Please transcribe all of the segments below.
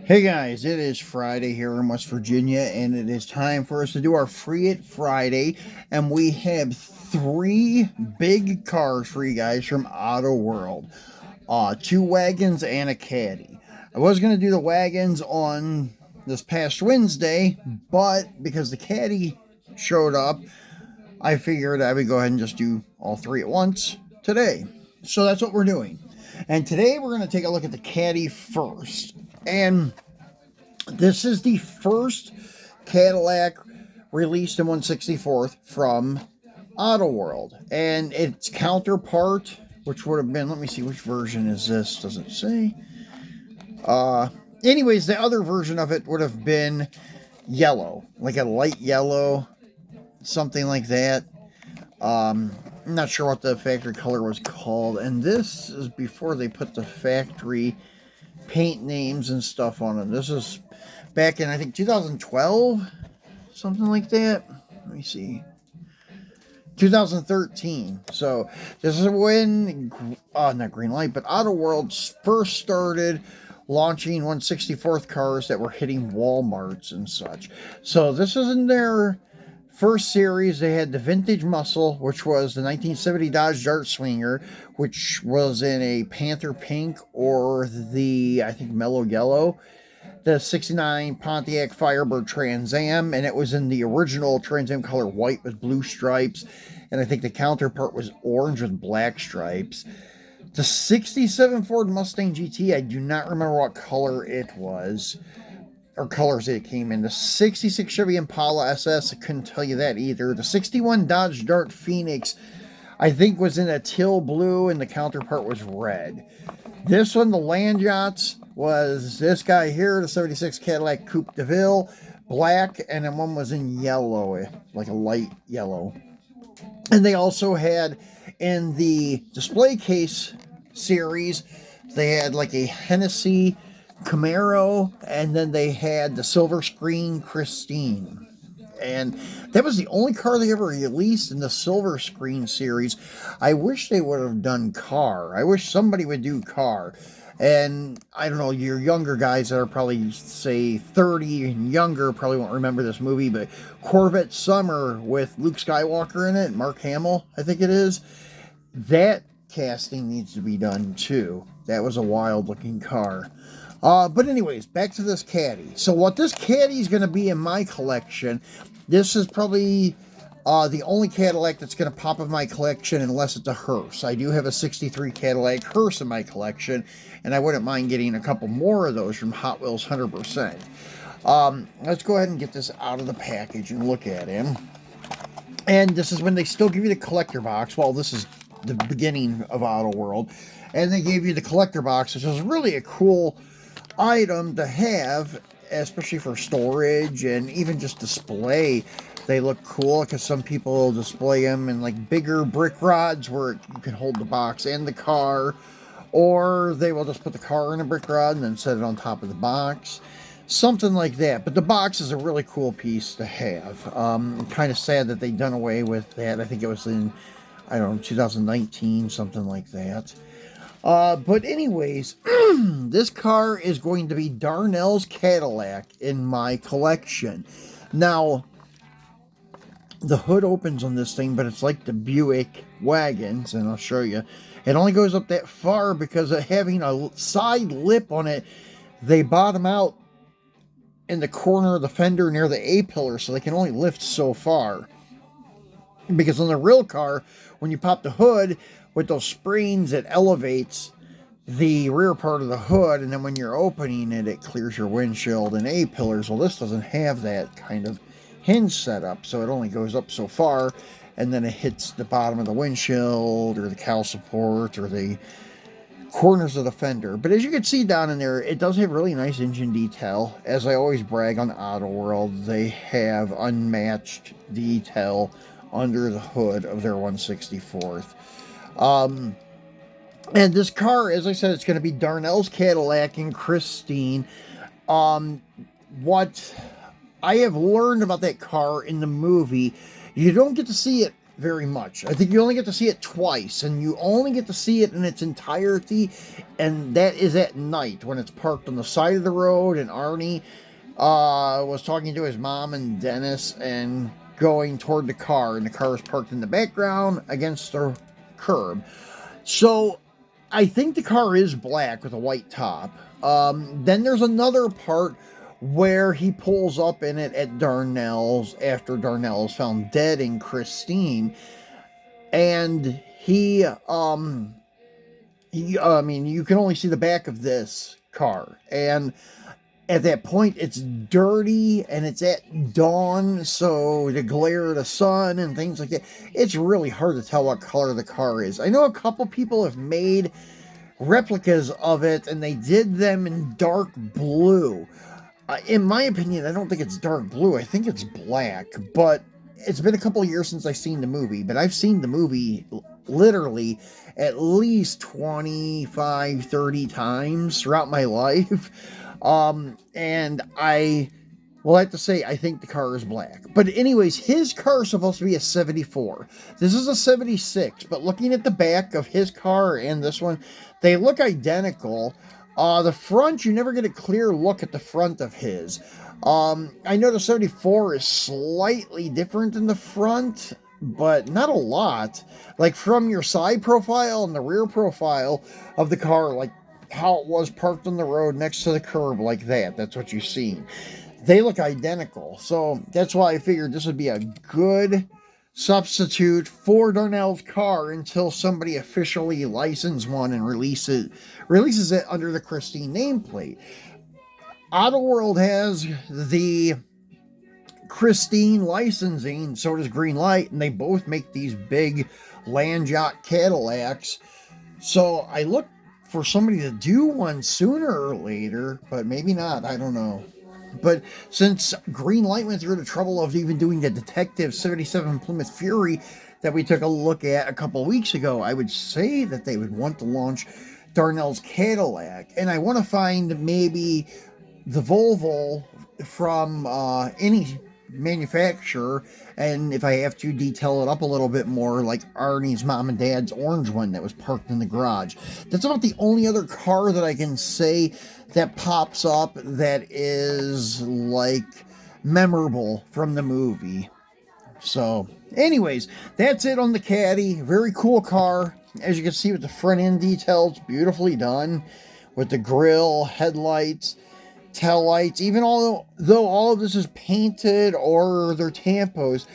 Hey guys, it is Friday here in West Virginia, and it is time for us to do our Free It Friday. And we have three big cars for you guys from Autoworld, two wagons and a caddy. I was going to do the wagons on this past Wednesday, but because the caddy showed up, I figured I would go ahead and just do all three at once today. So that's what we're doing. And today we're going to take a look at the caddy first. And this is the first Cadillac released in 164th from Autoworld. And its counterpart, which would have been, let me see, which version is this? Does it say? Anyways, the other version of it would have been yellow, like a light yellow, something like that. I'm not sure what the factory color was called. And this is before they put the factory paint names and stuff on it. This is back in, I think, 2012, something like that. Let me see. 2013. So this is when, not Green Light, but Autoworld first started launching 164th cars that were hitting Walmarts and such. So this is in their first series. They had the Vintage Muscle, which was the 1970 Dodge Dart Swinger, which was in a Panther Pink or the, I think, Mellow Yellow. The 69 Pontiac Firebird Trans Am, and it was in the original Trans Am color white with blue stripes, and I think the counterpart was orange with black stripes. The 67 Ford Mustang GT, I do not remember what color it was, or colors it came in. The 66 Chevy Impala SS, I couldn't tell you that either. The 61 Dodge Dart Phoenix, I think, was in a teal blue, and the counterpart was red. This one, the Land Yachts, was this guy here, the 76 Cadillac Coupe Deville, black, and then one was in yellow, like a light yellow. And they also had, in the display case series, they had like a Hennessy Camaro, and then they had the silver screen Christine. And that was the only car they ever released in the silver screen series. I wish they would have done car. I wish somebody would do car. And I don't know, your younger guys that are probably, say, 30 and younger probably won't remember this movie, but Corvette Summer with Luke Skywalker in it, Mark Hamill, I think it is. That casting needs to be done too. That was a wild looking car. But anyways, back to this caddy. So what this caddy is going to be in my collection, this is probably the only Cadillac that's going to pop in my collection unless it's a hearse. I do have a 63 Cadillac hearse in my collection, and I wouldn't mind getting a couple more of those from Hot Wheels 100%. Let's go ahead and get this out of the package and look at him. And this is when they still give you the collector box. Well, this is the beginning of Autoworld. And they gave you the collector box, which is really a cool item to have, especially for storage and even just display. They look cool because some people display them in like bigger brick rods where you can hold the box and the car, or they will just put the car in a brick rod and then set it on top of the box, something like that. But the box is a really cool piece to have. Kind of sad that they done away with that. I think it was in, I don't know, 2019, something like that. But anyways, this car is going to be Darnell's Cadillac in my collection. Now, the hood opens on this thing, but it's like the Buick Wagons, and I'll show you. It only goes up that far because of having a side lip on it. They bottom out in the corner of the fender near the A-pillar, so they can only lift so far. Because on the real car, when you pop the hood, with those springs, it elevates the rear part of the hood, and then when you're opening it, it clears your windshield and A-pillars. Well, this doesn't have that kind of hinge setup, so it only goes up so far, and then it hits the bottom of the windshield, or the cowl support, or the corners of the fender. But as you can see down in there, it does have really nice engine detail. As I always brag on Autoworld, they have unmatched detail under the hood of their 164th. And this car, as I said, it's going to be Darnell's Cadillac in Christine. What I have learned about that car in the movie, you don't get to see it very much. I think you only get to see it twice, and you only get to see it in its entirety, and that is at night when it's parked on the side of the road, and Arnie was talking to his mom and Dennis and going toward the car, and the car is parked in the background against the curb. So I think the car is black with a white top. Then there's another part where he pulls up in it at Darnell's after Darnell is found dead in Christine, and I mean, you can only see the back of this car, and at that point it's dirty and it's at dawn, so the glare of the sun and things like that, it's really hard to tell what color the car is. I know a couple people have made replicas of it and they did them in dark blue. In my opinion, I don't think it's dark blue. I think it's black, but it's been a couple of years since I've seen the movie, but I've seen the movie literally at least 25, 30 times throughout my life. And I will have to say, I think the car is black. But anyways, his car is supposed to be a 74. This is a 76, but looking at the back of his car and this one, they look identical. The front, you never get a clear look at the front of his. I know the 74 is slightly different in the front, but not a lot. Like from your side profile and the rear profile of the car, like how it was parked on the road next to the curb like that. That's what you've seen. They look identical. So that's why I figured this would be a good substitute for Darnell's car until somebody officially licenses one and releases it under the Christine nameplate. Autoworld has the Christine licensing, so does Greenlight, and they both make these big land yacht Cadillacs. So I look for somebody to do one sooner or later, but maybe not, I don't know. But since Greenlight went through the trouble of even doing the Detective 77 Plymouth Fury that we took a look at a couple of weeks ago, I would say that they would want to launch Darnell's Cadillac. And I want to find maybe the Volvo from any manufacturer, and if I have to detail it up a little bit more, like Arnie's mom and dad's orange one that was parked in the garage. That's about the only other car that I can say that pops up that is like memorable from the movie. So anyways, that's it on the Caddy. Very cool car, as you can see, with the front end details beautifully done, with the grille, headlights, tail lights. Even though all of this is painted or they're tampos,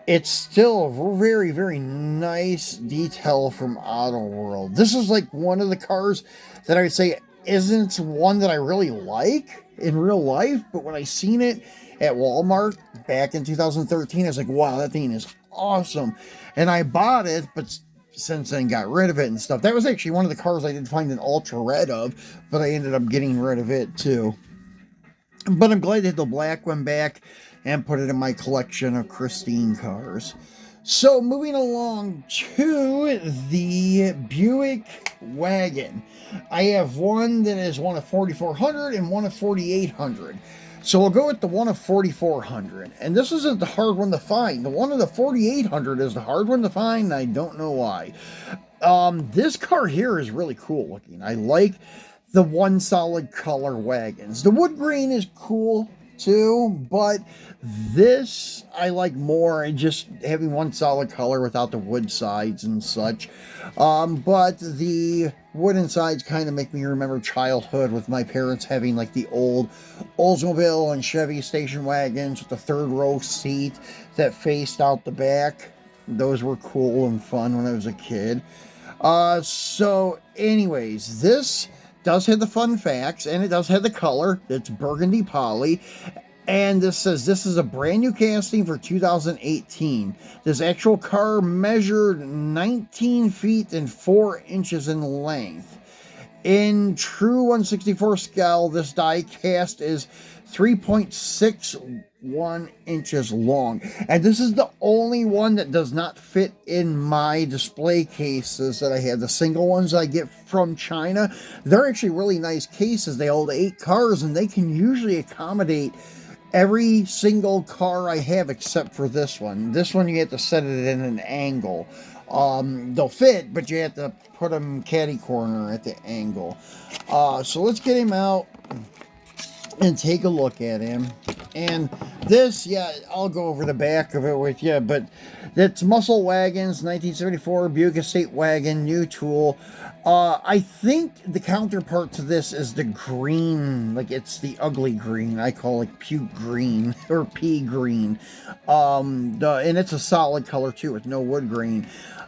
it's still a very, very nice detail from Autoworld. This is like one of the cars that I would say isn't one that I really like in real life, but when I seen it at Walmart back in 2013, I was like, wow, that thing is awesome. And I bought it, but since then got rid of it and stuff. That was actually one of the cars I did find an ultra red of, but I ended up getting rid of it too. But I'm glad they had the black one back and put it in my collection of Christine cars. So moving along to the Buick Wagon. I have one that is one of 4,400 and one of 4,800. So we'll go with the one of 4,400. And this isn't the hard one to find. The one of the 4,800 is the hard one to find, and I don't know why. This car here is really cool looking. I like the one solid color wagons. The wood grain is cool too, but this I like more, and just having one solid color without the wood sides and such. But the wooden sides kind of make me remember childhood with my parents having like the old Oldsmobile and Chevy station wagons with the third row seat that faced out the back. Those were cool and fun when I was a kid. So anyways, this does have the fun facts, and it does have the color. It's burgundy poly, and this says this is a brand new casting for 2018. This actual car measured 19 feet and 4 inches in length. In true 1/64 scale, this die cast is 3.61 inches long. And this is the only one that does not fit in my display cases that I have. The single ones I get from China, they're actually really nice cases. They hold 8 cars, and they can usually accommodate every single car I have except for this one. This one you have to set it in an angle. They'll fit, but you have to put them caddy corner at the angle. So let's get him out and take a look at him. And this, yeah, I'll go over the back of it with you, but that's Muscle Wagons, 1974 Buick Estate Wagon, new tool. I think the counterpart to this is the green, like it's the ugly green. I call it puke green or pea green. And it's a solid color too with no wood grain.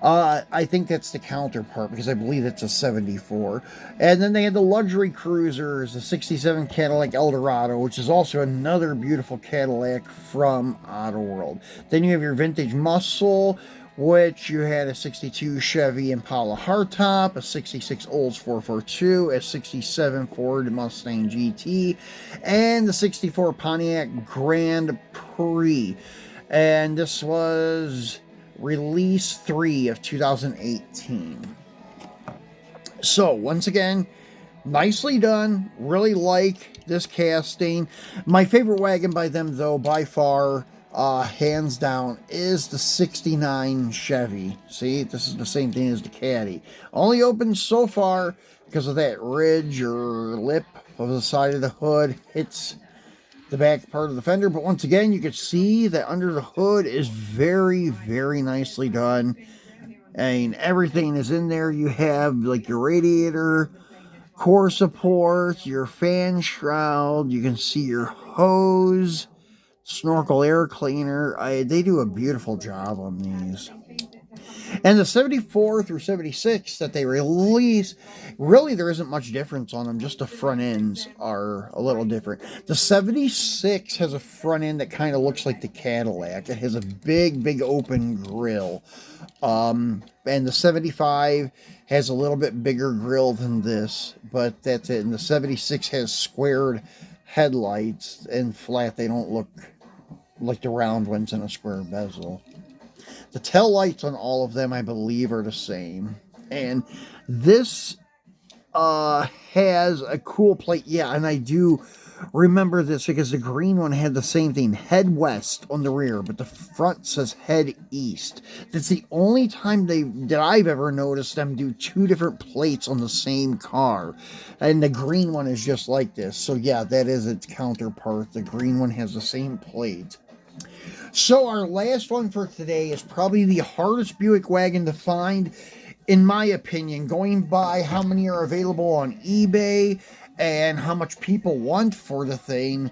I think that's the counterpart because I believe it's a 74. And then they had the luxury cruisers, the 67 Cadillac Eldorado, which is also another beautiful Cadillac from Autoworld. Then you have your vintage muscle, which you had a 62 Chevy Impala hardtop, a 66 Olds 442, a 67 Ford Mustang GT, and the 64 Pontiac Grand Prix. And this was release 3 of 2018. So once again, nicely done. Really like this casting. My favorite wagon by them, though, by far, hands down, is the 69 Chevy. See, this is the same thing as the Caddy. Only opened so far because of that ridge or lip of the side of the hood. It's the back part of the fender, but once again, you can see that under the hood is very, very nicely done. I mean, everything is in there. You have like your radiator, core support, your fan shroud. You can see your hose, snorkel air cleaner. They do a beautiful job on these. And the 74 through 76 that they release, really there isn't much difference on them. Just the front ends are a little different. The 76 has a front end that kind of looks like the Cadillac. It has a big, big open grill. And the 75 has a little bit bigger grill than this, but that's it. And the 76 has squared headlights and flat. They don't look like the round ones in a square bezel. The tail lights on all of them, I believe, are the same. And this has a cool plate. Yeah, and I do remember this because the green one had the same thing. Head west on the rear, but the front says head east. That's the only time that I've ever noticed them do two different plates on the same car. And the green one is just like this. So yeah, that is its counterpart. The green one has the same plate. So our last one for today is probably the hardest Buick wagon to find, in my opinion, going by how many are available on eBay and how much people want for the thing.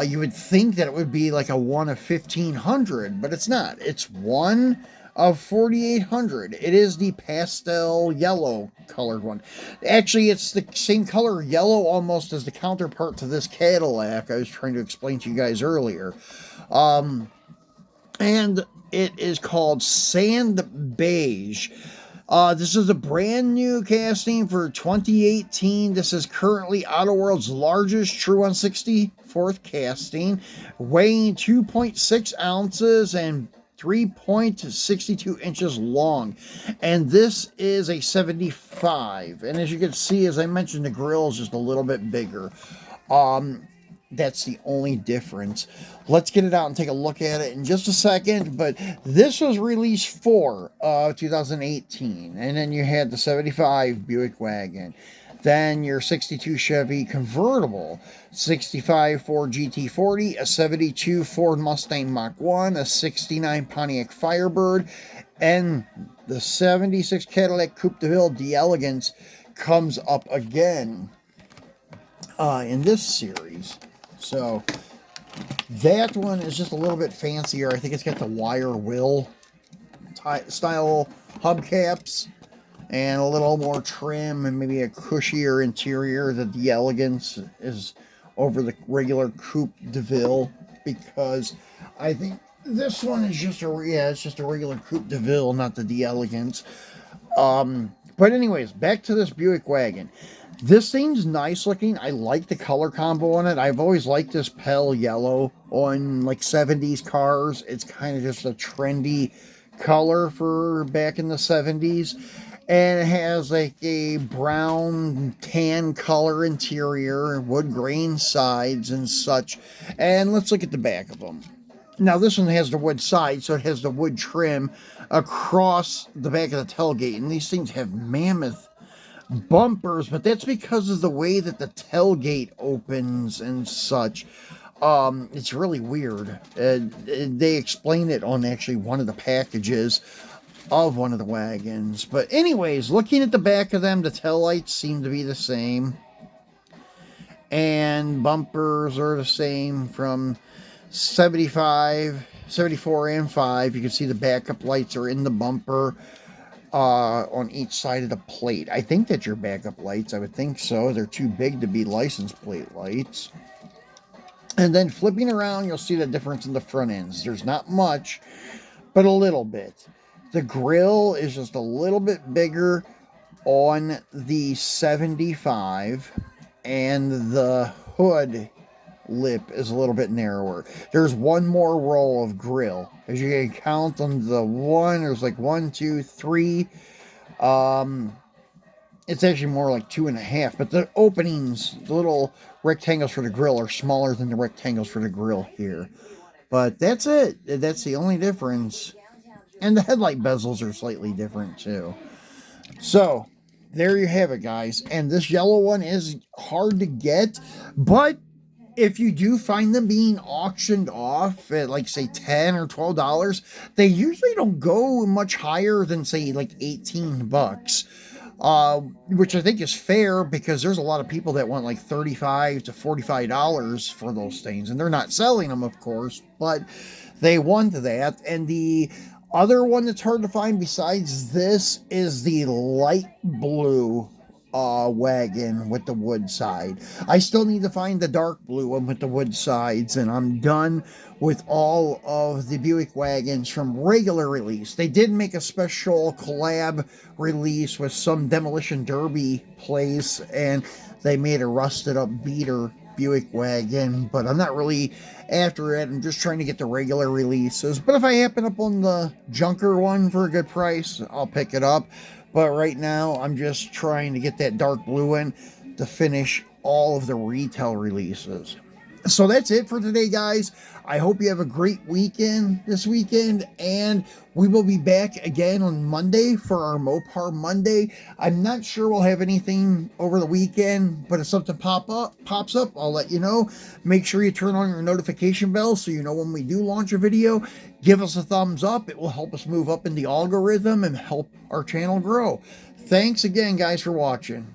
You would think that it would be like a 1 of 1,500, but it's not. It's 1 of 4,800. It is the pastel yellow colored one. Actually, it's the same color yellow almost as the counterpart to this Cadillac I was trying to explain to you guys earlier. And it is called Sand Beige. This is a brand new casting for 2018. This is currently Autoworld's largest true 1/64th casting, weighing 2.6 ounces and 3.62 inches long. And this is a 75. And as you can see, as I mentioned, the grill is just a little bit bigger. That's the only difference. Let's get it out and take a look at it in just a second. But this was release 4 of 2018. And then you had the 75 Buick wagon. Then your 62 Chevy convertible, 65 Ford GT40, a 72 Ford Mustang Mach 1, a 69 Pontiac Firebird, and the 76 Cadillac Coupe Deville D'Elegance comes up again in this series. So that one is just a little bit fancier. I think it's got the wire wheel style hubcaps and a little more trim and maybe a cushier interior. The Elegance is over the regular Coupe Deville, because I think this one is just it's just a regular Coupe Deville, not the Elegance. But anyways, back to this Buick wagon. This thing's nice looking. I like the color combo on it. I've always liked this pale yellow on like 70s cars. It's kind of just a trendy color for back in the 70s. And it has like a brown tan color interior, wood grain sides and such. And let's look at the back of them. Now this one has the wood side, so it has the wood trim across the back of the tailgate. And these things have mammoth bumpers, but that's because of the way that the tailgate opens and such. It's really weird. They explain it on actually one of the packages of one of the wagons. But anyways, looking at the back of them, the taillights seem to be the same. And bumpers are the same from 75, 74, and 5. You can see the backup lights are in the bumper on each side of the plate. I think that's your backup lights. I would think so. They're too big to be license plate lights. And then flipping around, you'll see the difference in the front ends. There's not much, but a little bit. The grill is just a little bit bigger on the 75, and the hood lip is a little bit narrower. There's one more roll of grill. As you can count on the one, there's like 1, 2, 3. It's actually more like 2.5, but the openings, the little rectangles for the grill are smaller than the rectangles for the grill here. But that's it. That's the only difference. And the headlight bezels are slightly different too. So, there you have it, guys. And this yellow one is hard to get, but if you do find them being auctioned off at like say $10 or $12, they usually don't go much higher than say like $18. Which I think is fair because there's a lot of people that want like $35 to $45 for those things, and they're not selling them, of course, but they want that. And the other one that's hard to find besides this is the light blue wagon with the wood side. I still need to find the dark blue one with the wood sides, and I'm done with all of the Buick wagons from regular release. They did make a special collab release with some demolition derby place, and they made a rusted up beater Buick wagon, but I'm not really after it. I'm just trying to get the regular releases. But if I happen up on the junker one for a good price, I'll pick it up. But right now, I'm just trying to get that dark blue one to finish all of the retail releases. So that's it for today, guys. I hope you have a great weekend this weekend, and we will be back again on Monday for our Mopar Monday. I'm not sure we'll have anything over the weekend, but if something pops up, I'll let you know. Make sure you turn on your notification bell so you know when we do launch a video. Give us a thumbs up. It will help us move up in the algorithm and help our channel grow. Thanks again, guys, for watching.